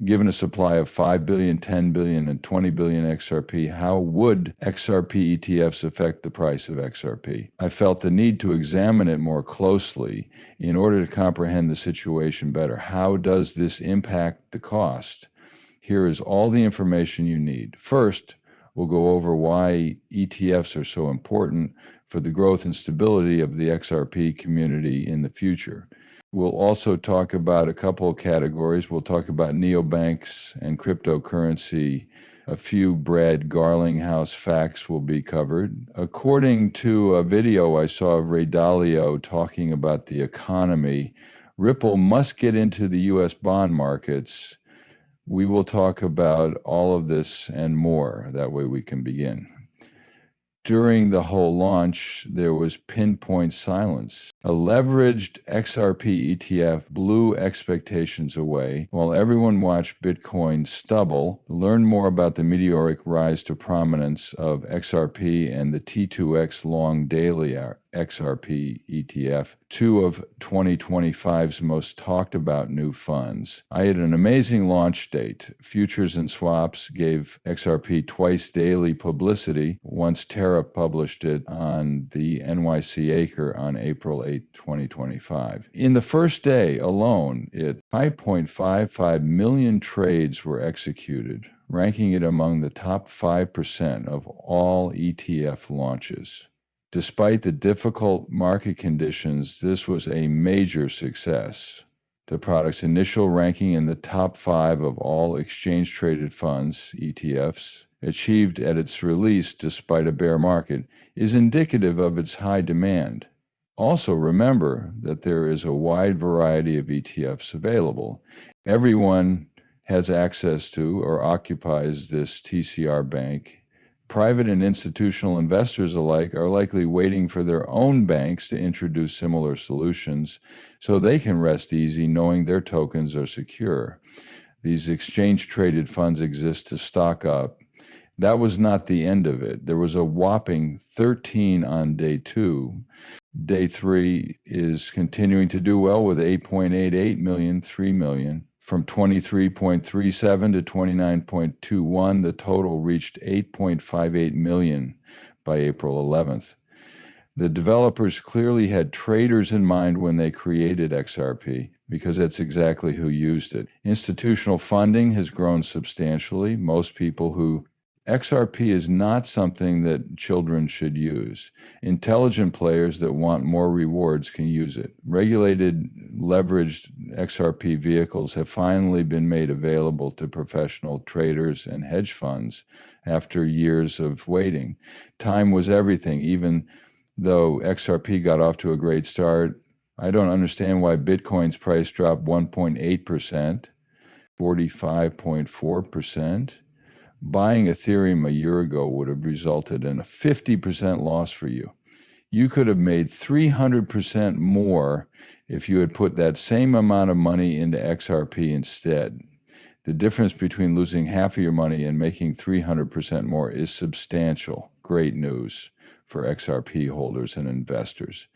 Given a supply of 5 billion, 10 billion, and 20 billion XRP, how would XRP ETFs affect the price of XRP? I felt the need to examine it more closely in order to comprehend the situation better. How does this impact the cost? Here is all the information you need. First, we'll go over why ETFs are so important for the growth and stability of the XRP community in the future. We'll also talk about a couple of categories. We'll talk about neobanks and cryptocurrency. A few Brad Garlinghouse facts will be covered. According to a video I saw of Ray Dallio talking about the economy, Ripple must get into the U.S. bond markets. We will talk about all of this and more. That way we can begin. During the whole launch, there was pinpoint silence. A leveraged XRP ETF blew expectations away while everyone watched Bitcoin stubble. Learn more about the meteoric rise to prominence of XRP and the T2X long daily XRP ETF, two of 2025's most talked about new funds. I had an amazing launch date. Futures and swaps gave XRP twice daily publicity once Terra published it on the NYC Acre on April 8, 2025. In the first day alone, 5.55 million trades were executed, ranking it among the top 5% of all ETF launches. Despite the difficult market conditions, this was a major success. The product's initial ranking in the top 5 of all exchange-traded funds, ETFs, achieved at its release despite a bear market, is indicative of its high demand. Also remember that there is a wide variety of ETFs available. Everyone has access to or occupies this TCR bank. Private and institutional investors alike are likely waiting for their own banks to introduce similar solutions so they can rest easy knowing their tokens are secure. These exchange-traded funds exist to stock up. That was not the end of it. There was a whopping 13 on day 2. Day 3 is continuing to do well with 8.88 million, 3 million. From 23.37 to 29.21, the total reached 8.58 million by April 11th. The developers clearly had traders in mind when they created XRP, because that's exactly who used it. Institutional funding has grown substantially. Most people who XRP is not something that children should use. Intelligent players that want more rewards can use it. Regulated, leveraged XRP vehicles have finally been made available to professional traders and hedge funds after years of waiting. Time was everything, even though XRP got off to a great start. I don't understand why Bitcoin's price dropped 1.8%, 45.4%. Buying Ethereum a year ago would have resulted in a 50% loss for you. You could have made 300% more if you had put that same amount of money into XRP instead. The difference between losing half of your money and making 300% more is substantial. Great news for XRP holders and investors.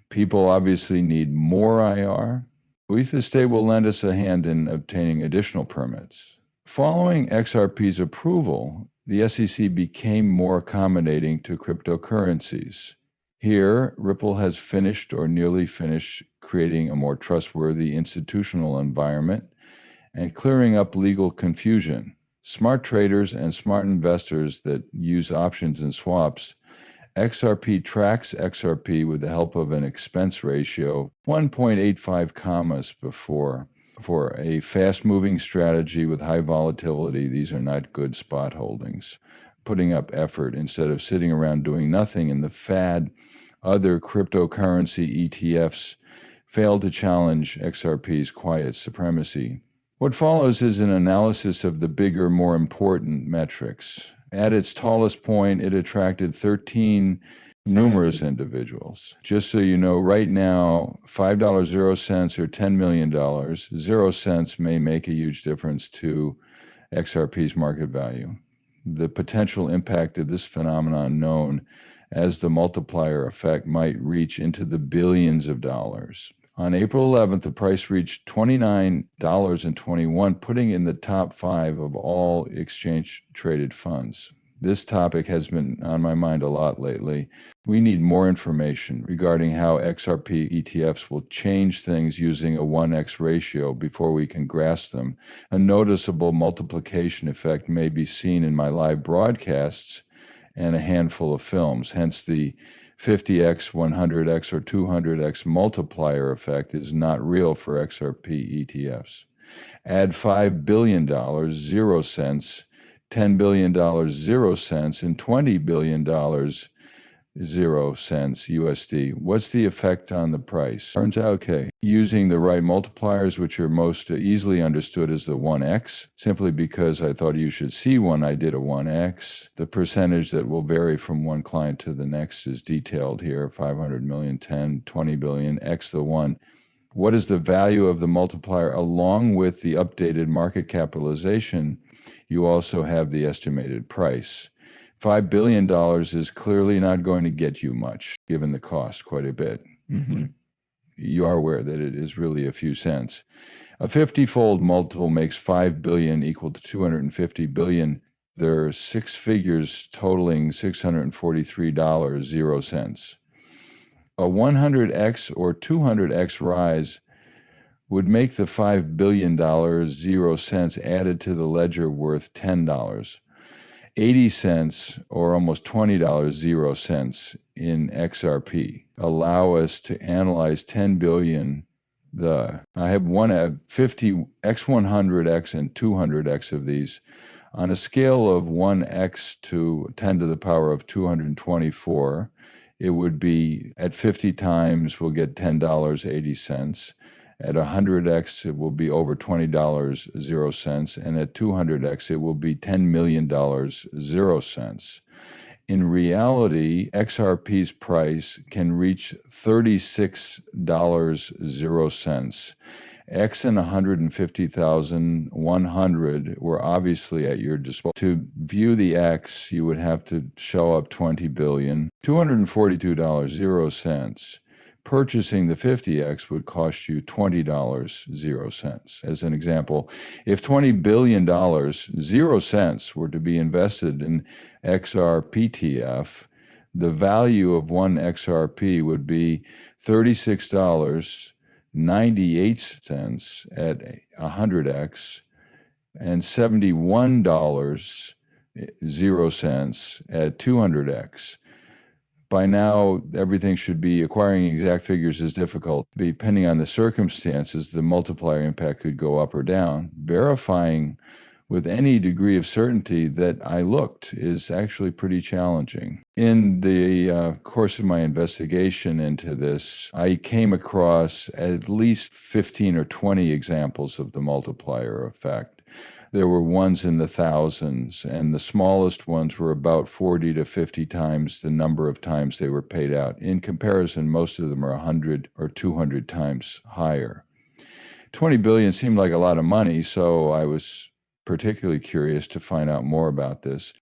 People obviously need more IR. EthEstate will lend us a hand in obtaining additional permits. Following XRP's approval, the SEC became more accommodating to cryptocurrencies. Here, Ripple has finished or nearly finished creating a more trustworthy institutional environment and clearing up legal confusion. Smart traders and smart investors that use options and swaps, XRP tracks XRP with the help of an expense ratio, 1.85 commas before. For a fast-moving strategy with high volatility, these are not good spot holdings. Putting up effort instead of sitting around doing nothing in the fad, other cryptocurrency ETFs failed to challenge XRP's quiet supremacy. What follows is an analysis of the bigger, more important metrics. At its tallest point, it attracted 13 numerous individuals. Just so you know, right now, $5.00 or $10 million, 0 cents may make a huge difference to XRP's market value. The potential impact of this phenomenon, known as the multiplier effect, might reach into the billions of dollars. On April 11th, the price reached $29.21, putting it in the top 5 of all exchange-traded funds. This topic has been on my mind a lot lately. We need more information regarding how XRP ETFs will change things using a 1x ratio before we can grasp them. A noticeable multiplication effect may be seen in my live broadcasts and a handful of films. Hence, the 50x, 100x, or 200x multiplier effect is not real for XRP ETFs. Add $5 billion, 0 cents, $10 billion, 0 cents, and $20 billion, 0 cents USD. What's the effect on the price? Turns out, okay, using the right multipliers, which are most easily understood as the 1x, simply because I thought you should see one, I did a 1x. The percentage that will vary from one client to the next is detailed here, 500 million, 10, 20 billion, x the 1. What is the value of the multiplier along with the updated market capitalization? You also have the estimated price. $5 billion is clearly not going to get you much, given the cost, quite a bit. You are aware that it is really a few cents. A 50-fold multiple makes $5 billion equal to $250 billion. There are 6 figures totaling $643, 0 cents. A 100x or 200x rise would make the $5 billion, 0 cents added to the ledger worth $10. 80 cents or almost $20, 0 cents in XRP allow us to analyze 10 billion. I have 50 X100X and 200X of these. On a scale of 1x to 10 to the power of 224, it would be at 50 times, we'll get $10.80. At 100x, it will be over $20, 0 cents. And at 200x, it will be $10 million, 0 cents. In reality, XRP's price can reach $36, 0 cents. X and 150,100 were obviously at your disposal. To view the X, you would have to show up 20 billion, $242, 0 cents. Purchasing the 50x would cost you $20, 0 cents. As an example, if $20 billion, 0 cents, were to be invested in XRPTF, the value of one XRP would be $36.98 at 100x and $71, 0 cents at 200x. By now, everything should be acquiring exact figures is difficult. Depending on the circumstances, the multiplier impact could go up or down. Verifying with any degree of certainty that I looked is actually pretty challenging. In the course of my investigation into this, I came across at least 15 or 20 examples of the multiplier effect. There were ones in the thousands, and the smallest ones were about 40 to 50 times the number of times they were paid out. In comparison, most of them are 100 or 200 times higher. 20 billion seemed like a lot of money, so I was particularly curious to find out more about this.